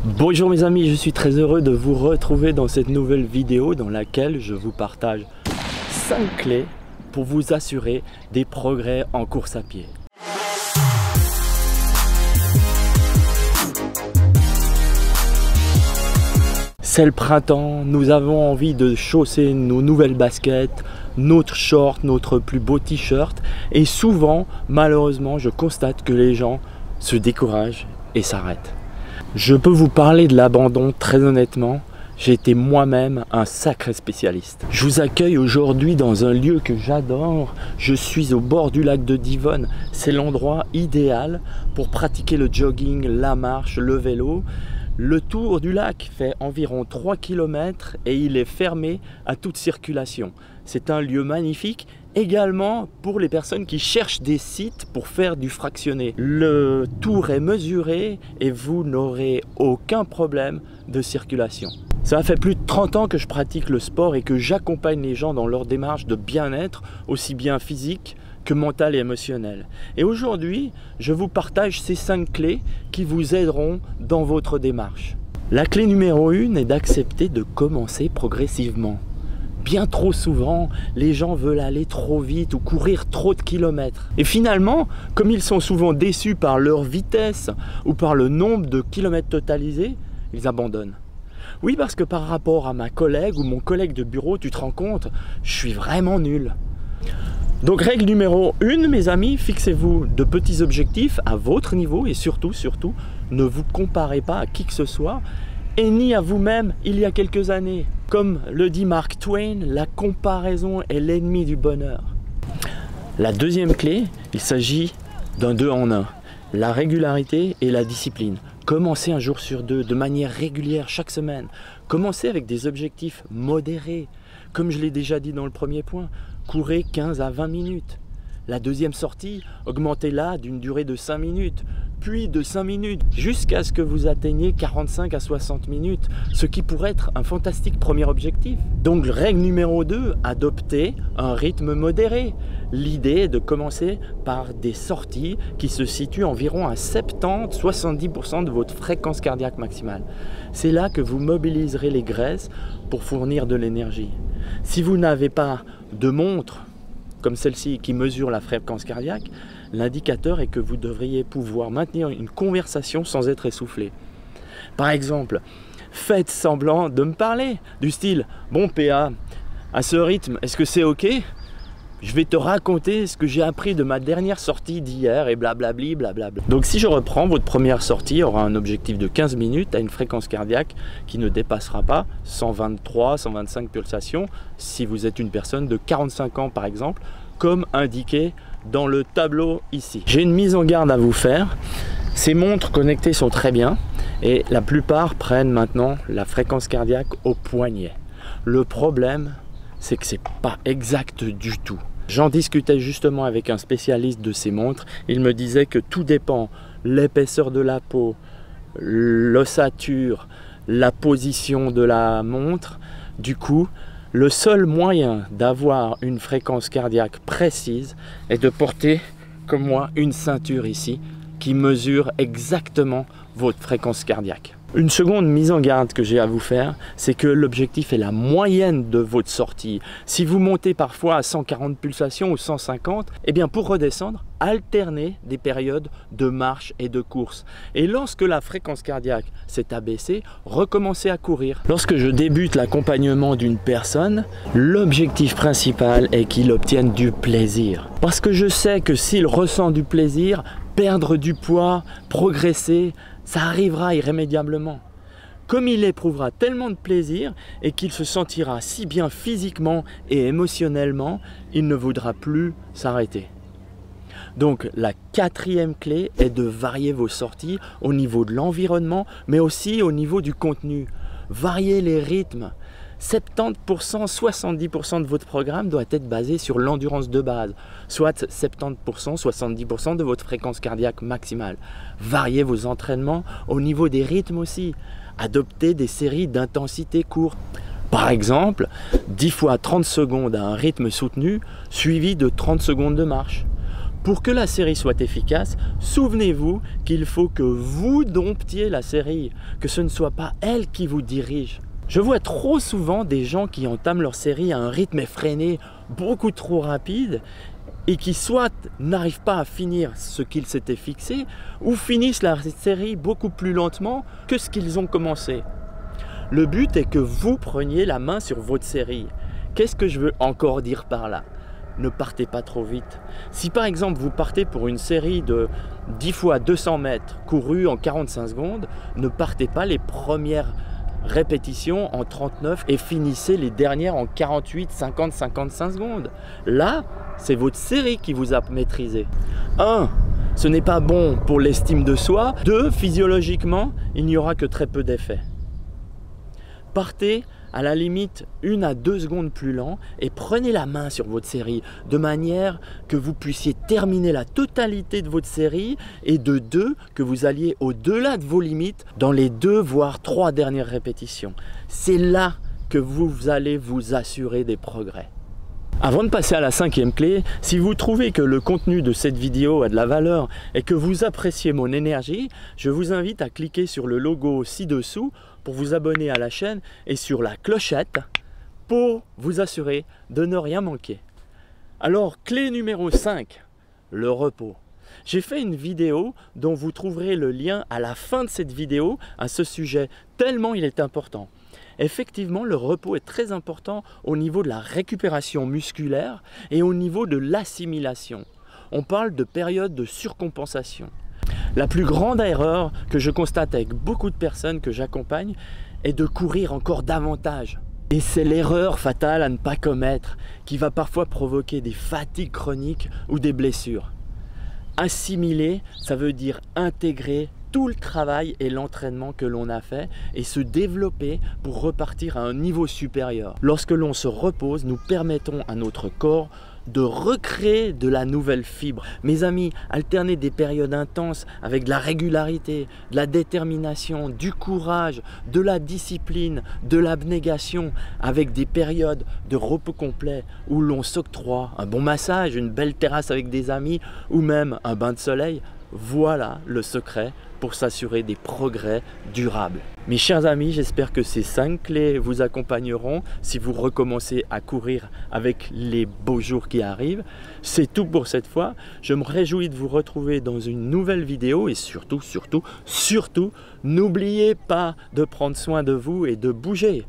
Bonjour mes amis, je suis très heureux de vous retrouver dans cette nouvelle vidéo dans laquelle je vous partage 5 clés pour vous assurer des progrès en course à pied. C'est le printemps, nous avons envie de chausser nos nouvelles baskets, notre short, notre plus beau t-shirt et souvent, malheureusement, je constate que les gens se découragent et s'arrêtent. Je peux vous parler de l'abandon très honnêtement, j'ai été moi-même un sacré spécialiste. Je vous accueille aujourd'hui dans un lieu que j'adore, je suis au bord du lac de Divonne, c'est l'endroit idéal pour pratiquer le jogging, la marche, le vélo. Le tour du lac fait environ 3 km et il est fermé à toute circulation. C'est un lieu magnifique également pour les personnes qui cherchent des sites pour faire du fractionné. Le tour est mesuré et vous n'aurez aucun problème de circulation. Ça fait plus de 30 ans que je pratique le sport et que j'accompagne les gens dans leur démarche de bien-être, aussi bien physique que mental et émotionnel. Et aujourd'hui, je vous partage ces 5 clés qui vous aideront dans votre démarche. La clé numéro 1 est d'accepter de commencer progressivement. Bien trop souvent, les gens veulent aller trop vite ou courir trop de kilomètres. Et finalement, comme ils sont souvent déçus par leur vitesse ou par le nombre de kilomètres totalisés, ils abandonnent. Oui, parce que par rapport à ma collègue ou mon collègue de bureau, tu te rends compte, je suis vraiment nul. Donc règle numéro 1, mes amis, fixez-vous de petits objectifs à votre niveau et surtout, ne vous comparez pas à qui que ce soit et ni à vous-même il y a quelques années. Comme le dit Mark Twain, la comparaison est l'ennemi du bonheur. La deuxième clé, il s'agit d'un 2 en 1, la régularité et la discipline. Commencez un jour sur 2 de manière régulière chaque semaine. Commencez avec des objectifs modérés. Comme je l'ai déjà dit dans le premier point, courez 15 à 20 minutes. La deuxième sortie, augmentez-la d'une durée de 5 minutes, puis de 5 minutes, jusqu'à ce que vous atteigniez 45 à 60 minutes, ce qui pourrait être un fantastique premier objectif. Donc règle numéro 2, adoptez un rythme modéré. L'idée est de commencer par des sorties qui se situent environ à 70-70% de votre fréquence cardiaque maximale. C'est là que vous mobiliserez les graisses pour fournir de l'énergie. Si vous n'avez pas de montre comme celle-ci qui mesure la fréquence cardiaque, l'indicateur est que vous devriez pouvoir maintenir une conversation sans être essoufflé. Par exemple, faites semblant de me parler, du style « Bon PA, à ce rythme, est-ce que c'est ok ? Je vais te raconter ce que j'ai appris de ma dernière sortie d'hier et blablabli, blablabla. » Donc si je reprends, votre première sortie aura un objectif de 15 minutes à une fréquence cardiaque qui ne dépassera pas 123-125 pulsations si vous êtes une personne de 45 ans par exemple, comme indiqué dans le tableau ici. J'ai une mise en garde à vous faire. Ces montres connectées sont très bien et la plupart prennent maintenant la fréquence cardiaque au poignet. Le problème, c'est que c'est pas exact du tout. J'en discutais justement avec un spécialiste de ces montres. Il me disait que tout dépend, l'épaisseur de la peau, l'ossature, la position de la montre. Du coup, le seul moyen d'avoir une fréquence cardiaque précise est de porter, comme moi, une ceinture ici qui mesure exactement votre fréquence cardiaque. Une seconde mise en garde que j'ai à vous faire, c'est que l'objectif est la moyenne de votre sortie. Si vous montez parfois à 140 pulsations ou 150, eh bien pour redescendre, alternez des périodes de marche et de course. Et lorsque la fréquence cardiaque s'est abaissée, recommencez à courir. Lorsque je débute l'accompagnement d'une personne, l'objectif principal est qu'il obtienne du plaisir. Parce que je sais que s'il ressent du plaisir, perdre du poids, progresser, ça arrivera irrémédiablement. Comme il éprouvera tellement de plaisir et qu'il se sentira si bien physiquement et émotionnellement, il ne voudra plus s'arrêter. Donc la 4e clé est de varier vos sorties au niveau de l'environnement, mais aussi au niveau du contenu. Variez les rythmes. 70%, 70% de votre programme doit être basé sur l'endurance de base, soit 70%, 70% de votre fréquence cardiaque maximale. Variez vos entraînements au niveau des rythmes aussi. Adoptez des séries d'intensité courte. Par exemple, 10 fois 30 secondes à un rythme soutenu, suivi de 30 secondes de marche. Pour que la série soit efficace, souvenez-vous qu'il faut que vous domptiez la série, que ce ne soit pas elle qui vous dirige. Je vois trop souvent des gens qui entament leur série à un rythme effréné, beaucoup trop rapide, et qui soit n'arrivent pas à finir ce qu'ils s'étaient fixé, ou finissent la série beaucoup plus lentement que ce qu'ils ont commencé. Le but est que vous preniez la main sur votre série. Qu'est-ce que je veux encore dire par là? Ne partez pas trop vite. Si par exemple vous partez pour une série de 10 fois 200 mètres courus en 45 secondes, ne partez pas les premières répétitions en 39 et finissez les dernières en 48, 50, 55 secondes. Là, c'est votre série qui vous a maîtrisé. 1. Ce n'est pas bon pour l'estime de soi. 2. Physiologiquement, il n'y aura que très peu d'effet. Partez à la limite 1 à 2 secondes plus lent et prenez la main sur votre série de manière que vous puissiez terminer la totalité de votre série et de 2 que vous alliez au-delà de vos limites dans les 2 voire 3 dernières répétitions. C'est là que vous allez vous assurer des progrès. Avant de passer à la 5e clé, si vous trouvez que le contenu de cette vidéo a de la valeur et que vous appréciez mon énergie, je vous invite à cliquer sur le logo ci-dessous pour vous abonner à la chaîne et sur la clochette pour vous assurer de ne rien manquer. Alors, clé numéro 5, le repos. J'ai fait une vidéo dont vous trouverez le lien à la fin de cette vidéo à ce sujet, tellement il est important. Effectivement, le repos est très important au niveau de la récupération musculaire et au niveau de l'assimilation. On parle de période de surcompensation. La plus grande erreur que je constate avec beaucoup de personnes que j'accompagne est de courir encore davantage. Et c'est l'erreur fatale à ne pas commettre qui va parfois provoquer des fatigues chroniques ou des blessures. Assimiler, ça veut dire intégrer tout le travail et l'entraînement que l'on a fait et se développer pour repartir à un niveau supérieur. Lorsque l'on se repose, nous permettons à notre corps de recréer de la nouvelle fibre. Mes amis, alternez des périodes intenses avec de la régularité, de la détermination, du courage, de la discipline, de l'abnégation, avec des périodes de repos complet où l'on s'octroie un bon massage, une belle terrasse avec des amis ou même un bain de soleil. Voilà le secret pour s'assurer des progrès durables. Mes chers amis, j'espère que ces 5 clés vous accompagneront si vous recommencez à courir avec les beaux jours qui arrivent. C'est tout pour cette fois. Je me réjouis de vous retrouver dans une nouvelle vidéo et surtout, n'oubliez pas de prendre soin de vous et de bouger.